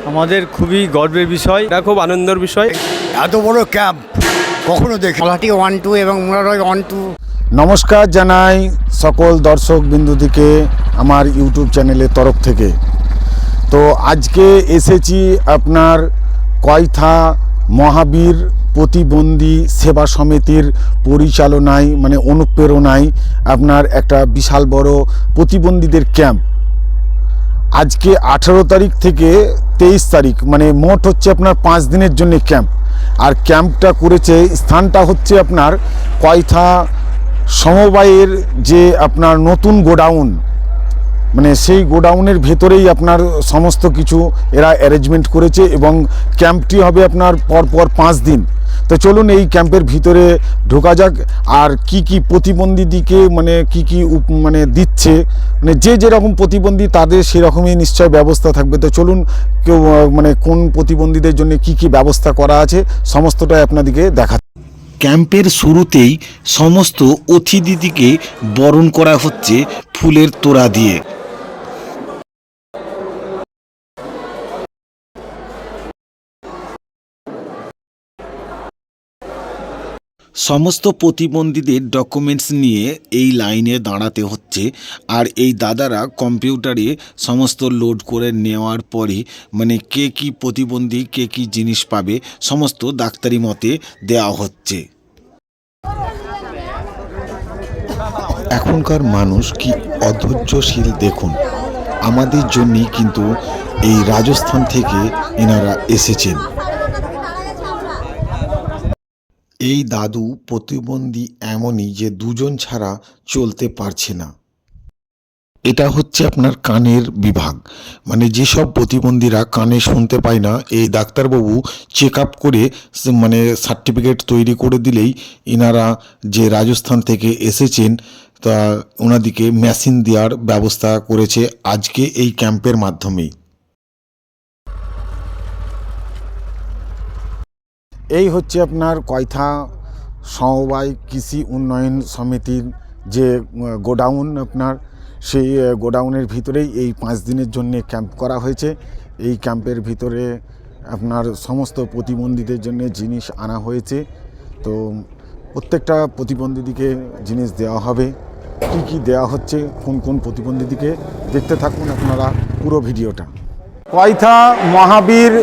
আমাদের খুবই গর্বের বিষয়, এটা খুব আনন্দের বিষয়। এত বড় ক্যাম্প কখনো দেখি কলাটি 1-2 এবং মুরারই 1-2। নমস্কার জানাই সকল দর্শক বিন্দুদিকে আমার ইউটিউব চ্যানেলের তরফ থেকে। তো আজকে এসেছি আপনার কয়থা মহাবীর প্রতিবন্ধী সেবা সমিতির পরিচালনায় মানে অনুপ্রেরণায় আপনার একটা বিশাল বড় প্রতিবন্ধীদের ক্যাম্প। আজকে 18 তারিখ থেকে 23 তারিখ মানে মোট হচ্ছে আপনার 5 দিনের জন্য ক্যাম্প। আর ক্যাম্পটা করেছে, স্থানটা হচ্ছে আপনার কয়থা সমবায়ের যে আপনার নতুন গোডাউন, মানে সেই গোডাউনের ভেতরেই আপনার সমস্ত কিছু এরা অ্যারেঞ্জমেন্ট করেছে এবং ক্যাম্পটি হবে আপনার পরপর 5 দিন। তো চলুন এই ক্যাম্পের ভিতরে ঢোকা যাক। আর কি কি প্রতিবন্ধীদিকে মানে কি কি মানে দিচ্ছে, মানে যে যেরকম প্রতিবন্ধী তাদের সেরকমই নিশ্চয় ব্যবস্থা থাকবে। তো চলুন কেউ মানে কোন প্রতিবন্ধীদের জন্য কি কি ব্যবস্থা করা আছে সমস্তটাই আপনাদেরকে দেখা। ক্যাম্পের শুরুতেই সমস্ত অতিথিদিকে বরণ করা হচ্ছে ফুলের তোড়া দিয়ে। সমস্ত প্রতিবন্ধীদের ডকুমেন্টস নিয়ে এই লাইনে দাঁড়াতে হচ্ছে। আর এই দাদারা কম্পিউটারে সমস্ত লোড করে নেওয়ার পরে মানে কে কি প্রতিবন্ধী, কে কি জিনিস পাবে সমস্ত ডাক্তারি মতে দেওয়া হচ্ছে। এখনকার মানুষ কি অধৈর্যশীল দেখুন। আমাদের জন্যই কিন্তু এই রাজস্থান থেকে এনারা এসেছেন। এই দাদু প্রতিবন্ধী এমনই যে দুজন ছাড়া চলতে পারছে না। এটা হচ্ছে আপনার কানের বিভাগ, মানে যেসব প্রতিবন্ধীরা কানে শুনতে পায় না, এই ডাক্তারবাবু চেক আপ করে মানে সার্টিফিকেট তৈরি করে দিলেই এনারা যে রাজস্থান থেকে এসেছেন তা ওনাদিকে মেশিন দেওয়ার ব্যবস্থা করেছে আজকে এই ক্যাম্পের মাধ্যমেই। এই হচ্ছে আপনার কয়থা সমবায় কৃষি উন্নয়ন সমিতির যে গোডাউন, আপনার সেই গোডাউনের ভিতরেই এই 5 দিনের জন্য ক্যাম্প করা হয়েছে। এই ক্যাম্পের ভিতরে আপনার সমস্ত প্রতিবন্ধীদের জন্য জিনিস আনা হয়েছে। তো প্রত্যেকটা প্রতিবন্ধীদিকে জিনিস দেওয়া হবে। কি কি দেওয়া হচ্ছে, কোন কোন প্রতিবন্ধীদিকে, দেখতে থাকুন আপনারা পুরো ভিডিওটা। কয়থা মহাবীর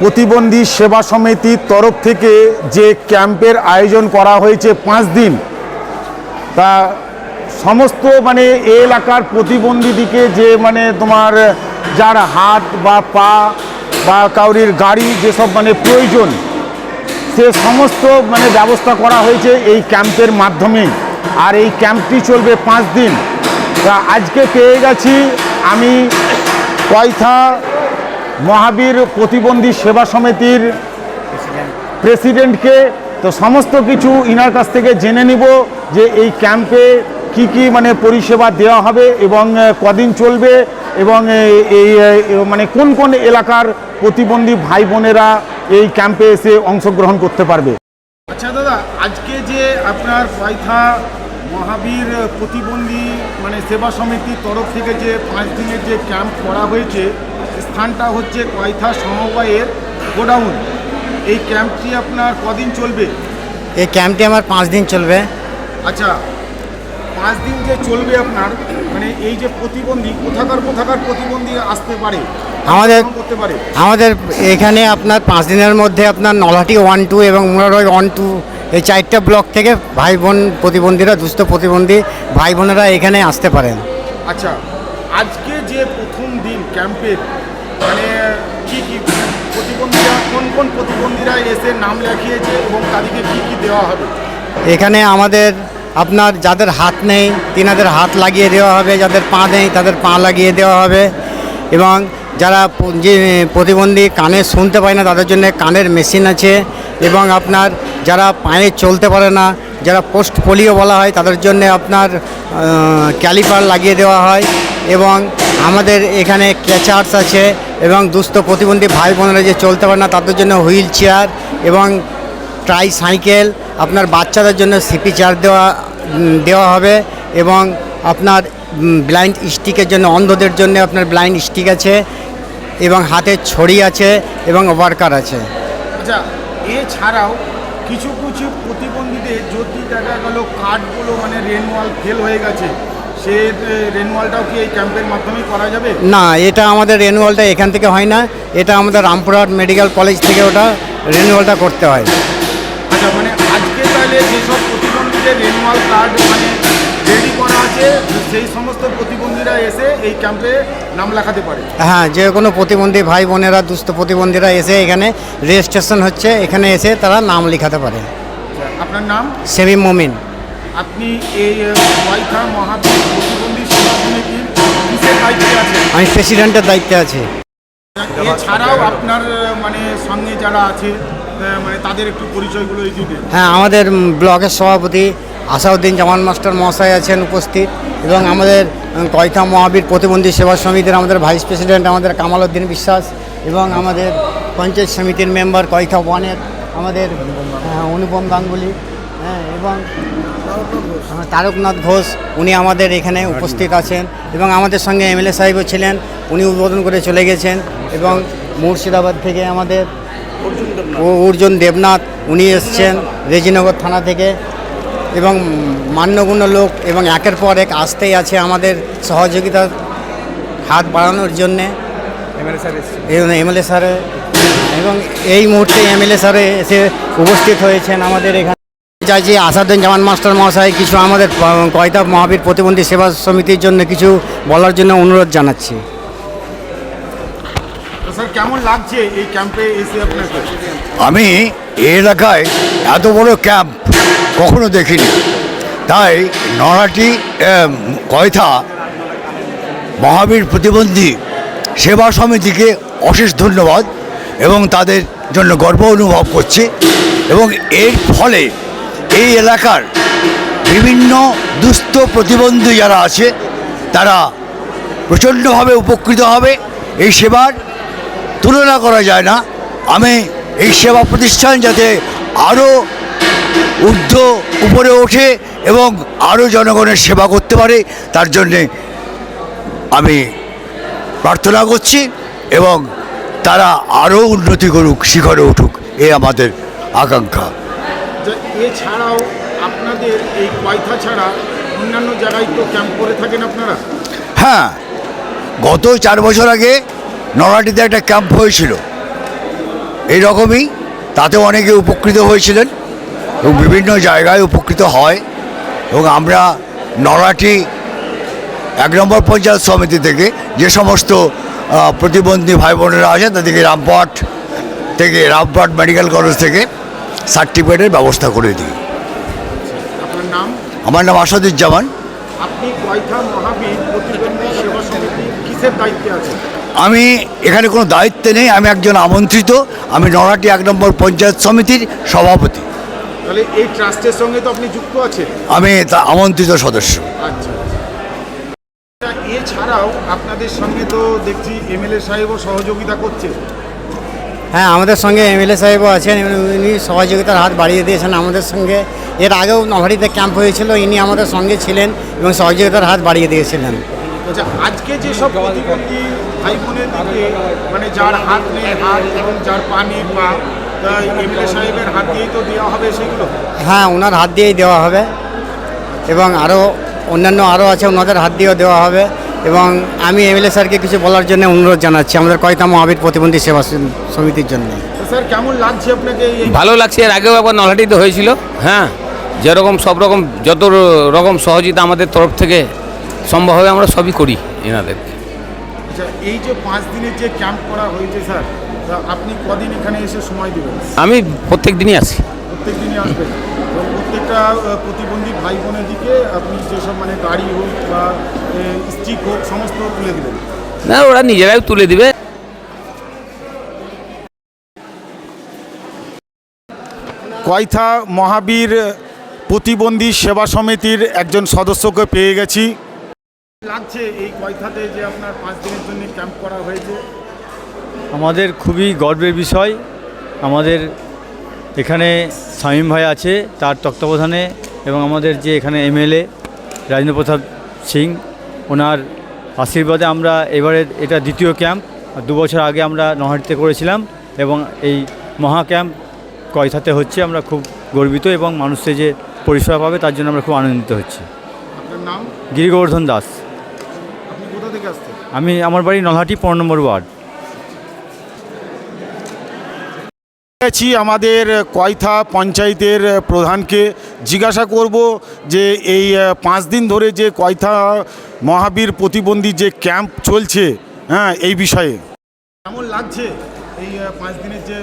প্রতিবন্ধী সেবা সমিতির তরফ থেকে যে ক্যাম্পের আয়োজন করা হয়েছে 5 দিন, তা সমস্ত মানে এই এলাকার প্রতিবন্ধীদিকে যে মানে তোমার যার হাত বা পা বা কাউরির গাড়ি যেসব মানে প্রয়োজন, সে সমস্ত মানে ব্যবস্থা করা হয়েছে এই ক্যাম্পের মাধ্যমে। আর এই ক্যাম্পটি চলবে 5 দিন। তা আজকে পেয়ে গেছি আমি কয়থা মহাবীর প্রতিবন্ধী সেবা সমিতির প্রেসিডেন্টকে। তো সমস্ত কিছু ইনার কাছ থেকে জেনে নিব যে এই ক্যাম্পে কি কি মানে পরিষেবা দেওয়া হবে এবং কদিন চলবে এবং এই মানে কোন কোন এলাকার প্রতিবন্ধী ভাই বোনেরা এই ক্যাম্পে এসে অংশগ্রহণ করতে পারবে। আচ্ছা দাদা, আজকে যে আপনার কয়থা মহাবীর প্রতিবন্ধী মানে সেবা সমিতির তরফ থেকে যে 5 দিনের যে ক্যাম্প করা হয়েছে, স্থানটা হচ্ছে কয়থা সমবায়ের গোডাউন। এই ক্যাম্পটি আপনার কদিন চলবে? এই ক্যাম্পটি আমার 5 দিন চলবে। আচ্ছা, 5 দিন যে চলবে আপনার মানে এই যে প্রতিবন্ধী কোথাকার প্রতিবন্ধী আসতে পারে করতে পারে? আমাদের এখানে আপনার 5 দিনের মধ্যে আপনার নলহাটি 1-2 এবং মুরারই 1-2 এই 4টা ব্লক থেকে ভাই বোন প্রতিবন্ধীরা, দুস্থ প্রতিবন্ধী ভাই বোনেরা এখানে আসতে পারেন। আচ্ছা, আজকে যে প্রথম দিন ক্যাম্পের মানে কি কি প্রতিবন্ধীরা, কোন কোন প্রতিবন্ধীরা এসে নাম লেখিয়েছে এবং তাদেরকে কি কি দেওয়া হবে? এখানে আমাদের আপনার যাদের হাত নেই তিনাদের হাত লাগিয়ে দেওয়া হবে, যাদের পা নেই তাদের পা লাগিয়ে দেওয়া হবে এবং যারা যে প্রতিবন্ধী কানে শুনতে পায় না তাদের জন্য কানের মেশিন আছে এবং আপনার যারা পায়ে চলতে পারে না, যারা পোস্ট পোলিও বলা হয় তাদের জন্য আপনার ক্যালিপার লাগিয়ে দেওয়া হয় এবং আমাদের এখানে ক্যাচার্স আছে এবং দুস্থ প্রতিবন্ধী ভাই বোনেরা যে চলতে পারে না তাদের জন্য হুইল চেয়ার এবং ট্রাই সাইকেল, আপনার বাচ্চাদের জন্য সিপি চেয়ার দেওয়া হবে এবং আপনার ব্লাইন্ড স্টিকের জন্য অন্ধদের জন্য আপনার ব্লাইন্ড স্টিক আছে এবং হাতে ছড়ি আছে এবং ওয়ার্কার আছে। আচ্ছা, এছাড়াও কিছু কিছু প্রতিবন্ধীদের যদি দেখা গেল কার্ডগুলো মানে রেনওয়াল ফেল হয়ে গেছে, সে রেনওয়ালটাও কি এই ক্যাম্পের মাধ্যমেই করা যাবে? না, এটা আমাদের রেনুয়ালটা এখান থেকে হয় না, এটা আমাদের রামপুরহাট মেডিকেল কলেজ থেকে ওটা রেনুয়ালটা করতে হয়। আচ্ছা, মানে আজকে তাহলে যেসব প্রতিবন্ধীদের রেনওয়াল কার্ড মানে রেডি করা আছে, সেই সমস্ত প্রতিবন্ধীরা এসে এই ক্যাম্পে নাম লেখাতে পারে? হ্যাঁ, যে কোনো প্রতিবন্ধী ভাই বোনেরা, দুস্থ প্রতিবন্ধীরা এসে এখানে রেজিস্ট্রেশন হচ্ছে, এখানে এসে তারা নাম লেখাতে পারে। আপনার নাম? সেলিম মমিন। আপনি এই ওয়াইথা মহাবীর প্রতিবন্ধী সেবা সমিতির কিসের দায়িত্বে আছেন? আমি প্রেসিডেন্টের দায়িত্বে আছি। এছাড়াও আপনার মানে সঙ্গে যারা আছে মানে তাদের একটু পরিচয়গুলো এই দিবেন। হ্যাঁ, আমাদের ব্লকের সভাপতি আসাউদ্দিন জামান মাস্টার মহাশয় আছেন উপস্থিত, এবং আমাদের কয়থা মহাবীর প্রতিবন্ধী সেবা সমিতির আমাদের ভাইস প্রেসিডেন্ট আমাদের কামাল উদ্দিন বিশ্বাস, এবং আমাদের পঞ্চায়েত সমিতির মেম্বার কয়থা ওয়ানের আমাদের অনুপম গাঙ্গুলি, হ্যাঁ, এবং তারকনাথ ঘোষ, উনি আমাদের এখানে উপস্থিত আছেন, এবং আমাদের সঙ্গে এমএলএ সাহেবও ছিলেন, উনি উদ্বোধন করে চলে গেছেন, এবং মুর্শিদাবাদ থেকে আমাদের অর্জুন দেবনাথ, উনি এসছেন রেজিনগর থানা থেকে, এবং মান্যগণ্য লোক এবং একের পর এক আসতেই আছে আমাদের সহযোগিতার হাত বাড়ানোর জন্যে। এমএলএ স্যার এবং এই মুহূর্তে এমএলএ স্যারে এসে উপস্থিত হয়েছেন আমাদের এখানে। চাইছি আসাদুদ্দিন জামান মাস্টার মহাশয় কিছু আমাদের কয়থা মহাবীর প্রতিবন্ধী সেবা সমিতির জন্য কিছু বলার জন্য অনুরোধ জানাচ্ছি। স্যার, কেমন লাগছে এই ক্যাম্পে এসে আপনাকে? আমি এই এলাকায় এত বড় ক্যাম্প কখনো দেখিনি, তাই নড়াটি কয়থা মহাবীর প্রতিবন্ধী সেবা সমিতিকে অশেষ ধন্যবাদ এবং তাদের জন্য গর্ব অনুভব করছি, এবং এর ফলে এই এলাকার বিভিন্ন দুস্থ প্রতিবন্ধী যারা আছে তারা প্রচণ্ডভাবে উপকৃত হবে। এই সেবার তুলনা করা যায় না। আমি এই সেবা প্রতিষ্ঠান যাতে আরও উপরে ওঠে এবং আরও জনগণের সেবা করতে পারে, তার জন্যে আমি প্রার্থনা করছি, এবং তারা আরও উন্নতি করুক, শিখরে উঠুক, এই আমাদের আকাঙ্ক্ষা। এছাড়াও আপনাদের এই কয়থা ছাড়া অন্যান্য জায়গায় তো ক্যাম্প করে থাকেন আপনারা? হ্যাঁ, গত 4 বছর আগে নড়াটিতে একটা ক্যাম্প হয়েছিল এইরকমই, তাতে অনেকে উপকৃত হয়েছিলেন এবং বিভিন্ন জায়গায় উপকৃত হয়, এবং আমরা নড়াটি 1 নম্বর পঞ্চায়েত সমিতি থেকে যে সমস্ত প্রতিবন্ধী ভাই বোনেরা আছে তাদেরকে রামপুরহাট মেডিকেল কলেজ থেকে সার্টিফিকেটের ব্যবস্থা করে দিই। আপনার নাম? আমার নাম আসাদুজ্জামান। আপনি কয়থা মহাবীর প্রতিবন্ধী সেবা সমিতির কিসের দায়িত্বে আছেন? আমি এখানে কোনো দায়িত্বে নেই, আমি একজন আমন্ত্রিত, আমি নড়াটি 1 নম্বর পঞ্চায়েত সমিতির সভাপতি। তাহলে এই ট্রাস্টের সঙ্গে তো আপনি যুক্ত আছেন? আমি তা আমন্ত্রিত সদস্য। আচ্ছা, এছাড়াও আপনাদের সঙ্গে তো দেখছি এমএলএ সাহেবও সহযোগিতা করছে। হ্যাঁ, আমাদের সঙ্গে এমএলএ সাহেবও আছেন, উনি সহযোগিতার হাত বাড়িয়ে দিয়েছেন আমাদের সঙ্গে। এর আগেও নভারিতে ক্যাম্প হয়েছিল, ইনি আমাদের সঙ্গে ছিলেন এবং সহযোগিতার হাত বাড়িয়ে দিয়েছিলেন। আচ্ছা, আজকে যেসব প্রতিবন্ধী ভাই বোনের দিকে মানে যার হাত নেই হাত এবং যার পা নেই পা, এমএলএ সাহেবের হাত দিয়েই তো দেওয়া হবে সেগুলো? হ্যাঁ, ওনার হাত দিয়েই দেওয়া হবে, এবং আরও অন্যান্য আরও আছে, ওনাদের হাত দিয়েও দেওয়া হবে। এবং আমি এমএলএ স্যারকে কিছু বলার জন্য অনুরোধ জানাচ্ছি আমাদের কয়থা মহাবীর প্রতিবন্ধী সেবা সমিতির জন্য। স্যার, কেমন লাগছে আপনাকে? ভালো লাগছে। এর আগেও একবার নলহাটিতে হয়েছিল। হ্যাঁ, যেরকম সব রকম যত রকম সহযোগিতা আমাদের তরফ থেকে সম্ভব হবে আমরা সবই করি এনাদের। আচ্ছা, এই যে 5 দিনের যে ক্যাম্প করা হয়েছে স্যার, তা আপনি কদিন এখানে এসে সময় দেবেন? আমি প্রত্যেক দিনই আসি। প্রত্যেক দিনই আসবেন এবং প্রত্যেকটা প্রতিবন্ধী ভাই বোনের দিকে আপনি যেসব মানে গাড়ি হোক বা স্টিক হোক সমস্ত তুলে দেবেন? না, ওরা নিজেরাই তুলে দিবে। কয়থা মহাবীর প্রতিবন্ধী সেবা সমিতির একজন সদস্যকে পেয়ে গেছি। লাগছে এই কয়থাতে যে আপনার 5 দিনের জন্য ক্যাম্প করা হয়েছে? আমাদের খুবই গর্বের বিষয়। আমাদের এখানে শামীম ভাই আছে, তার তত্ত্বাবধানে, এবং আমাদের যে এখানে এমএলএ রাজেন্দ্র প্রসাদ সিং, ওনার আশীর্বাদে আমরা এবারে এটা দ্বিতীয় ক্যাম্প 2 বছর আগে আমরা নহাটিতে করেছিলাম এবং এই মহা ক্যাম্প কয়থাতে হচ্ছে। আমরা খুব গর্বিত এবং মানুষের যে পরিষেবা পাবে তার জন্য আমরা খুব আনন্দিত হচ্ছি। আপনার নাম? গিরি গোবর্ধন দাস। আপনি কোথা থেকে আসছেন? আমি আমার বাড়ি নলহাটি 15 নম্বর ওয়ার্ড। আছি আমাদের কয়থা পঞ্চায়েতের প্রধানকে, জিজ্ঞাসা করব যে এই 5 দিন ধরে যে কয়থা মহাবীর প্রতিবন্ধী যে ক্যাম্প চলছে, হ্যাঁ, এই বিষয়ে কেমন লাগছে? এই 5 দিনের যে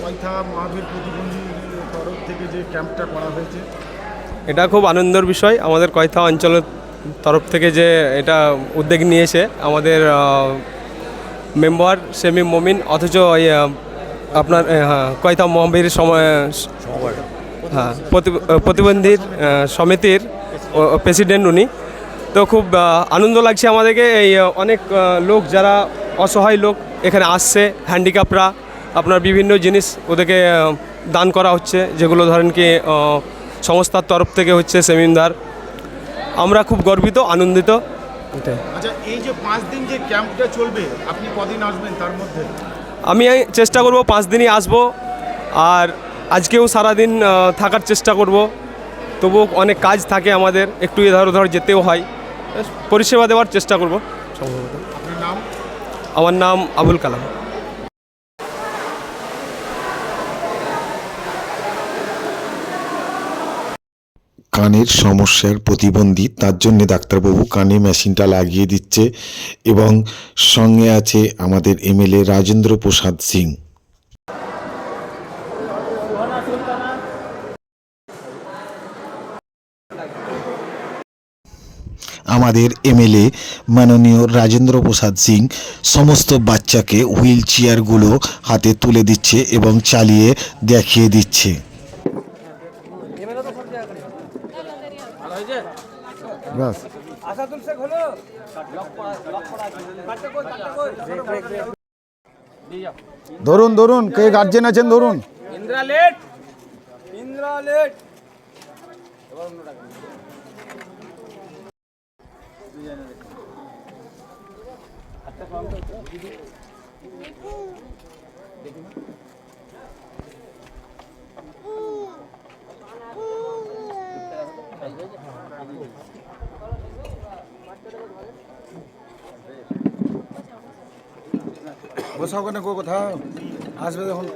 কয়থা মহাবীর প্রতিবন্ধী তরফ থেকে যে ক্যাম্পটা করা হয়েছে, এটা খুব আনন্দের বিষয়। আমাদের কয়থা অঞ্চলের তরফ থেকে যে এটা উদ্যোগ নিয়েছে আমাদের মেম্বার সেমি মমিন, অথচ আপনার কয়থা মহাবীর প্রতিবন্ধীর সমিতির প্রেসিডেন্ট উনি। তো খুব আনন্দ লাগছে আমাদেরকে। এই অনেক লোক যারা অসহায় লোক এখানে আসছে, হ্যান্ডিক্যাপরা, আপনার বিভিন্ন জিনিস ওদেরকে দান করা হচ্ছে, যেগুলো ধরেন কি সংস্থার তরফ থেকে হচ্ছে সেমিনার। আমরা খুব গর্বিত, আনন্দিত। আচ্ছা, এই যে 5 দিন যে ক্যাম্পটা চলবে, আপনি কদিন আসবেন তার মধ্যে? আমি চেষ্টা করব 5 দিনই আসবো, আর আজকেও সারাদিন থাকার চেষ্টা করব। তবুও অনেক কাজ থাকে আমাদের, একটু এধার ওধার যেতেও হয়, পরিষেবা দেওয়ার চেষ্টা করব সম্ভবত। আপনার নাম? আমার নাম আবুল কালাম। কানের সমস্যার প্রতিবন্ধী, তার জন্য ডাক্তারবাবু কানে মেশিনটা লাগিয়ে দিচ্ছে এবং সঙ্গে আছে আমাদের এমএলএ রাজেন্দ্র প্রসাদ সিং। আমাদের এমএলএ মাননীয় রাজেন্দ্র প্রসাদ সিং সমস্ত বাচ্চাকে হুইল চেয়ারগুলো হাতে তুলে দিচ্ছে এবং চালিয়ে দেখিয়ে দিচ্ছে। ধরুন ধরুন, কে গার্জেন আছেন ধরুন। বসা ওখানে কোথাও আসবে যখন।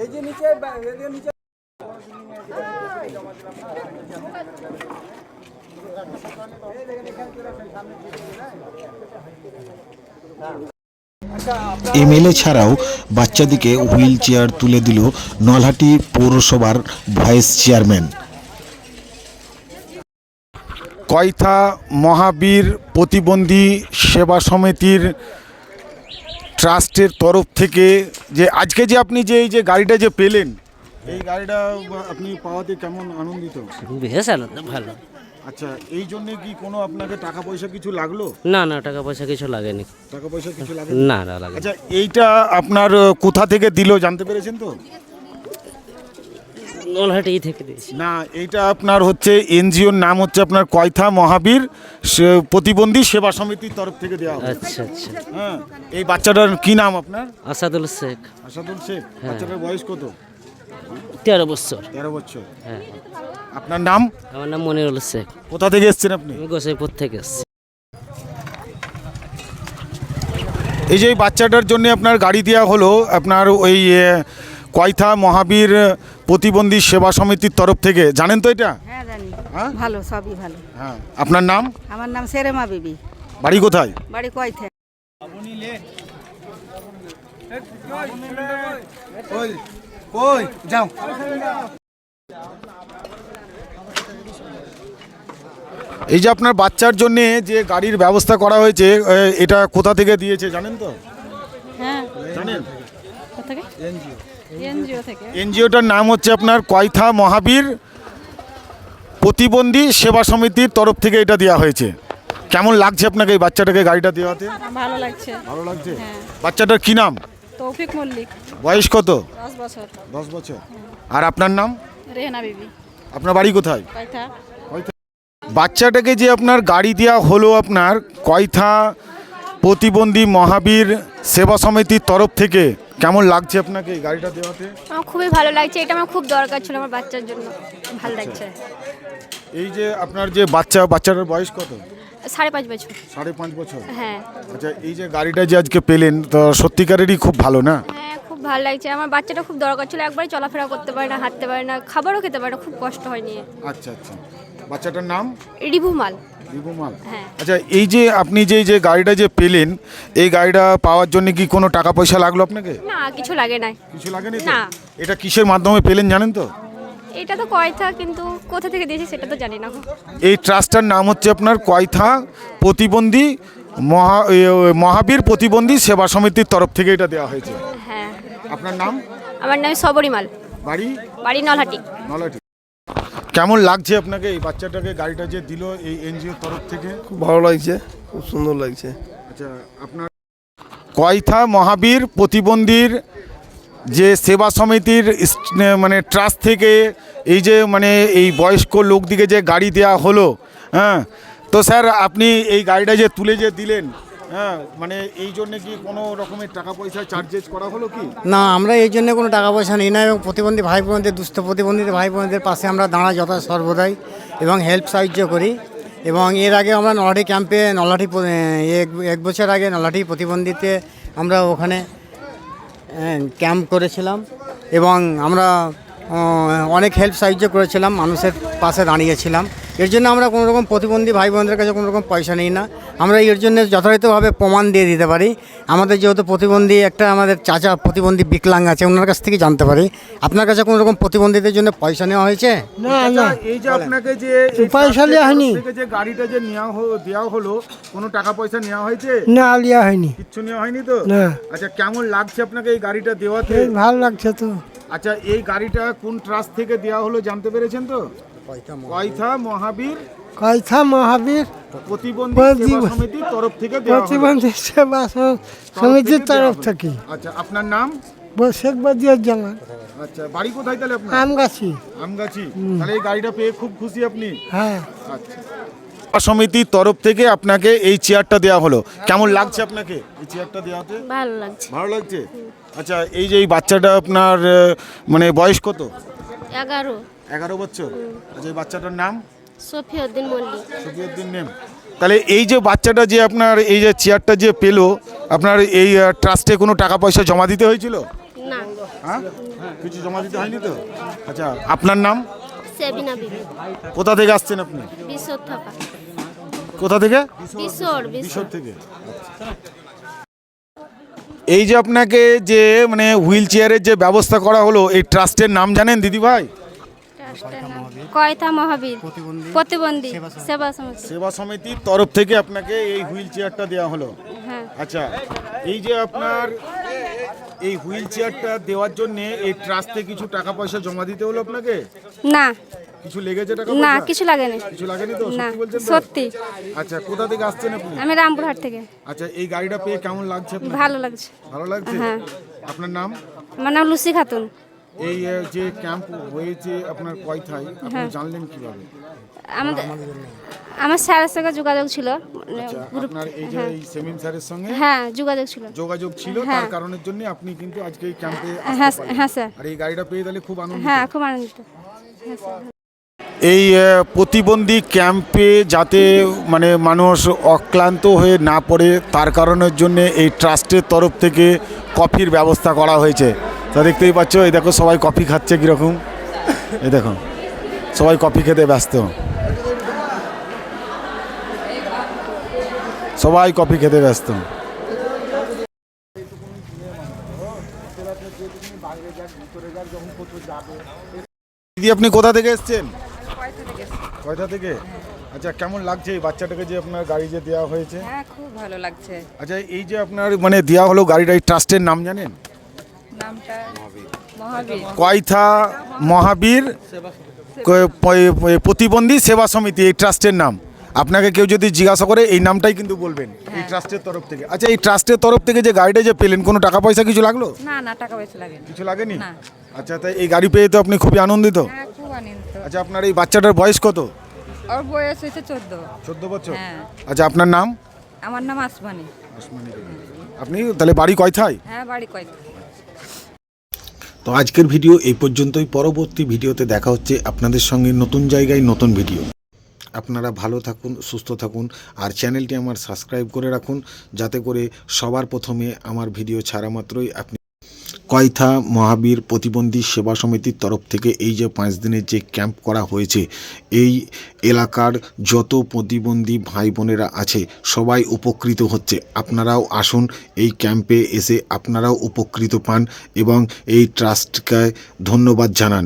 এই যে নিচে নিচে এমএলএ ছাড়াও বাচ্চাদিকে হুইল চেয়ার তুলে দিল নলহাটি পৌরসভার ভাইস চেয়ারম্যান। কয়থা মহাবীর প্রতিবন্ধী সেবা সমিতির ট্রাস্টের তরফ থেকে যে আজকে যে আপনি যে এই যে গাড়িটা যে পেলেন, এই গাড়িটা আপনি পাওয়াতে কেমন আনন্দিত? বেশ আনন্দ, ভালো। আচ্ছা, এই জন্য কি কোনো আপনাকে টাকা পয়সা কিছু লাগলো? না না, টাকা পয়সা কিছু লাগেনি। টাকা পয়সা কিছু লাগে না না লাগে। আচ্ছা, এইটা আপনার কোথা থেকে দিল জানতে পেরেছেন তো? নলহাটি থেকে দিয়েছি। না, এইটা আপনার হচ্ছে এনজিওর নাম হচ্ছে আপনার কয়থা মহাবীর প্রতিবন্ধী সেবা সমিতির তরফ থেকে দেওয়া হয়। আচ্ছা আচ্ছা। হ্যাঁ, এই বাচ্চাটার কি নাম আপনার? আসাদুল শেখ। আসাদুল শেখ। বাচ্চাটার বয়স কত? 13 বছর। 13 বছর। হ্যাঁ। আপনার নাম? আমার নাম মনিরুল শেখ। কোথা থেকে এসেছেন আপনি? আমি গোসাইপুর থেকে এসেছি। এই যে এই বাচ্চাটার জন্য আপনার গাড়ি দেওয়া হলো আপনার ওই কয়থা মহাবীর প্রতিবন্ধী সেবা সমিতির তরফ থেকে, জানেন তো এটা? হ্যাঁ জানি। হ্যাঁ? ভালো, সবই ভালো। হ্যাঁ। আপনার নাম? আমার নাম সেরেমা বিবি। বাড়ি কোথায়? বাড়ি কয়থা। কই যাও। এই যে আপনার বাচ্চার জন্য যে গাড়ির ব্যবস্থা করা হয়েছে, এটা কোথা থেকে দিয়েছে জানেন তো? হ্যাঁ। জানেন? কোথা থেকে? এনজিও থেকে। এনজিওটার নাম হচ্ছে আপনার কয়থা মহাবীর প্রতিবন্ধী সেবা সমিতির তরফ থেকে এটা দেওয়া হয়েছে। কেমন লাগছে আপনাকে এই বাচ্চাটাকে গাড়িটা দেওয়াতে? ভালো লাগছে। ভালো লাগছে। বাচ্চাটার কি নাম? তৌফিক মল্লিক, বয়স কত? 10 বছর। 10 বছর। আর আপনার নাম? রেহানা বিবি, আপনার বাড়ি কোথায়? কয়থা। বাচ্চাটাকে যে আপনার গাড়ি দেওয়া হলো আপনার কয়থা প্রতিবন্ধী মহাবীর সেবা সমিতির তরফ থেকে, কেমন লাগছে আপনাকে এই গাড়িটা দেওয়াতে? আমার খুবই ভালো লাগছে, এটা আমার খুব দরকার ছিল আমার বাচ্চার জন্য, ভালো লাগছে। এই যে আপনার যে বাচ্চাটার বয়স কত? 5.5 বছর। 5.5 বছর। হ্যাঁ আচ্ছা, এই যে গাড়িটা যে আজকে পেলেন তো সত্যিকারেরই খুব ভালো না? হ্যাঁ, খুব ভালো লাগছে। আমার বাচ্চাটা খুব দরকার ছিল, একবারে চলাফেরা করতে পারে না, হাঁটতে পারে না, খাবারও খেতে পারে না, খুব কষ্ট হয় নিয়ে। আচ্ছা আচ্ছা। বাচ্চাটার নাম? রিভুমাল। রিভুমাল। হ্যাঁ। আচ্ছা, এই যে আপনি যে গাড়িটা যে পেলেন, এই গাড়িটা পাওয়ার জন্য কি কোনো টাকা পয়সা লাগলো আপনাকে? না, কিছু লাগে না। কিছু লাগেনি তো? না। এটা কিসের মাধ্যমে পেলেন জানেন তো? এটা তো কয়থা, কিন্তু কোথা থেকে দিয়েছি সেটা তো জানি না। এই ট্রাস্টটার নাম হচ্ছে আপনার কয়থা প্রতিবন্ধী মহাবীর প্রতিবন্ধী সেবা সমিতির তরফ থেকে এটা দেওয়া হয়েছে। হ্যাঁ। আপনার নাম? আমার নাম সবরিমাল, বাড়ি নলহাটি। কেমন লাগছে আপনাকে এই বাচ্চাটাকে গাড়িটা যে দিল এই এনজিওর তরফ থেকে? খুব ভালো লাগছে, খুব সুন্দর লাগছে। আচ্ছা, আপনার কয়থা মহাবীর প্রতিবন্ধীর যে সেবা সমিতির মানে ট্রাস্ট থেকে এই যে মানে এই বয়স্ক লোকদিকে যে গাড়ি দেওয়া হলো, হ্যাঁ, তো স্যার আপনি এই গাড়িটা যে তুলে যে দিলেন, হ্যাঁ, মানে এই জন্য কি কোনো রকমের টাকা পয়সা চার্জেস করা হলো কি? না, আমরা এই জন্য কোনো টাকা পয়সা নিই না, এবং প্রতিবন্ধী ভাই বোনদের, দুস্থ প্রতিবন্ধী ভাই বোনদের পাশে আমরা দাঁড়াই যথা সর্বদাই এবং হেল্প সাহায্য করি। এবং এর আগে আমরা নলহাটি ক্যাম্পে এক বছর আগে নলহাটি প্রতিবন্ধীতে আমরা ওখানে ক্যাম্প করেছিলাম এবং আমরা অনেক হেল্প সাহায্য করেছিলাম, মানুষের পাশে দাঁড়িয়েছিলাম। এর জন্য আমরা কোনো রকম প্রতিবন্ধী ভাই বোনদের কাছে কোনো রকম পয়সা নিই না। আমরা এর জন্য যথাযথভাবে প্রমাণ দিয়ে দিতে পারি। আমাদের যেহেতু প্রতিবন্ধী আমাদের চাচা প্রতিবন্ধী বিকলাঙ্গ আছে, ওনার কাছ থেকে জানতে পারি। আপনার কাছে কোনো রকম প্রতিবন্ধীদের জন্য পয়সা নেওয়া হয়েছে? না না, এই যে আপনাকে যে পয়সা নেওয়া হয়নি, যে গাড়িটা যে দেওয়া হলো, কোনো টাকা পয়সা নেওয়া হয়েছে? না, নেওয়া হয়নি। কিচ্ছু নেওয়া হয়নি তো? না। আচ্ছা, কেমন লাগছে আপনাকে এই গাড়িটা দেওয়াতে? ভালো লাগছে তো। আচ্ছা, এই গাড়িটা কোন ট্রাস্ট থেকে দেওয়া হলো জানতে পেরেছেন তো? কয়থা মহাবীর প্রতিবন্ধী সেবা সমিতির তরফ থেকে দেওয়া হলো। প্রতিবন্ধী সেবা সমিতির তরফ থেকে। আচ্ছা, আপনার নাম? শেখ বদিউজ্জামান। আচ্ছা, বাড়ি কোথায় তাহলে আপনার? আমগাছি। তাহলে এই গাড়িটা পেয়ে খুব খুশি আপনি? হ্যাঁ। আচ্ছা, সমিতির তরফ থেকে আপনাকে এই চেয়ারটা দেওয়া হলো, কেমন লাগছে আপনাকে এই চেয়ারটা দেওয়াতে? ভালো লাগছে। ভালো লাগছে। আচ্ছা, এই যে এই বাচ্চাটা আপনার মানে বয়স কত? 11 বছর। আচ্ছা, এই বাচ্চাটার নাম? সফিউদ্দিন মল্লিক। সফিউদ্দিন নেম। তাহলে এই যে বাচ্চাটা যে আপনার এই যে চেয়ারটা যে পেলো, আপনার এই ট্রাস্টে কোনো টাকা পয়সা জমা দিতে হয়েছিল? না। হ্যাঁ, কিছু জমা দিতে হয়নি তো? আচ্ছা, আপনার নাম? সেবিনা বিবি। কোথা থেকে আসছেন আপনি? বিশর থাকা। কোথা থেকে? বিশর থেকে। এই যে আপনাকে যে মানে হুইল চেয়ারের যে ব্যবস্থা করা হলো, এই ট্রাস্টের নাম জানেন দিদি ভাই? কয়থা মহাবীর প্রতিবন্ধী সেবা সমিতির তরফ থেকে আপনাকে এই হুইল চেয়ারটা দেওয়া হলো। হ্যাঁ। আচ্ছা, এই যে আপনার এই হুইল চেয়ারটা দেওয়ার জন্য এই ট্রাস্টে কিছু টাকা পয়সা জমা দিতে হলো আপনাকে? না। কিছু লেগেছে টাকা? না, কিছু লাগেনি। কিছু লাগেনি তো? না, সত্যি বলছেন তো? সত্যি। আচ্ছা, কোথা থেকে আসছেন আপনি? আমি রামপুরহাট থেকে। আচ্ছা, এই গাড়িটা পেয়ে কেমন লাগছে আপনার? ভালো লাগছে। ভালো লাগছে। হ্যাঁ। আপনার নাম? আমার নাম লুসি খাতুন। এই যে ক্যাম্প হয়েছে আপনার কয়থায়, আপনি জানলেন কিভাবে? আমার স্যারের সঙ্গে যোগাযোগ ছিল। আপনার এই যে এই সেমিন স্যারের সঙ্গে হ্যাঁ যোগাযোগ ছিল, তার কারণের জন্য আপনি কিন্তু আজকে এই ক্যাম্পে হ্যাঁ স্যার। আর এই গাড়িটা পেয়ে তাহলে খুব আনন্দিত? হ্যাঁ, খুব আনন্দিত। হ্যাঁ স্যার। এই প্রতিবন্ধী ক্যাম্পে যাতে মানে মানুষ অক্লান্ত হয়ে না পড়ে, তার কারণের জন্য এই ট্রাস্টের তরফ থেকে কফির ব্যবস্থা করা হয়েছে। তা দেখতেই পাচ্ছ, এই দেখো সবাই কফি খাচ্ছে কীরকম, এই দেখো সবাই কফি খেতে ব্যস্ত, সবাই কফি খেতে ব্যস্ত। দিদি, আপনি কোথা থেকে এসছেন? কয়টা থেকে? আচ্ছা, কেমন লাগছে এই বাচ্চাটাকে যে আপনার গাড়ি যে দেওয়া হয়েছে? হ্যাঁ, খুব ভালো লাগছে। আচ্ছা, এই যে আপনার মানে দেওয়া হলো গাড়িটা, এই ট্রাস্টের নাম জানেন? নামটা মহাবীর। কয়থা মহাবীর প্রতিবন্ধী সেবা সমিতি এই ট্রাস্টের নাম। আপনাকে কেউ যদি জিজ্ঞাসা করে এই নামটাই কিন্তু বলবেন এই ট্রাস্টের তরফ থেকে। আচ্ছা, এই ট্রাস্টের তরফ থেকে যে গাড়িটা যে পেলেন, কোনো টাকা পয়সা কিছু লাগলো? না না, টাকা পয়সা লাগে না। কিছু লাগেনি? না। আচ্ছা, তাই এই গাড়ি পেয়ে তো আপনি খুবই আনন্দিত? হ্যাঁ, খুব আনন্দিত। আচ্ছা, আপনার এই বাচ্চাটার বয়স কত? ওর বয়স হয়েছে 14। 14 বছর? হ্যাঁ। আচ্ছা, আপনার নাম? আমার নাম আসমানি। আপনি তাহলে বাড়ি কয়থায়? হ্যাঁ, বাড়ি কয়। তো আজকের ভিডিও এই পর্যন্তই। পরবর্তী ভিডিওতে দেখা হচ্ছে আপনাদের সঙ্গে নতুন জায়গায় নতুন ভিডিও। আপনারা ভালো থাকুন, সুস্থ থাকুন, আর চ্যানেলটি আমার সাবস্ক্রাইব করে রাখুন, যাতে করে সবার প্রথমে আমার ভিডিও ছাড়া মাত্রই আপনি। কয়থা মহাবীর প্রতিবন্ধী সেবা সমিতির তরফ থেকে এই যে 5 দিনের যে ক্যাম্প করা হয়েছে, এই এলাকার যত প্রতিবন্ধী ভাই বোনেরা আছে সবাই উপকৃত হচ্ছে। আপনারাও আসুন, এই ক্যাম্পে এসে আপনারাও উপকৃত পান এবং এই ট্রাস্টকে ধন্যবাদ জানান।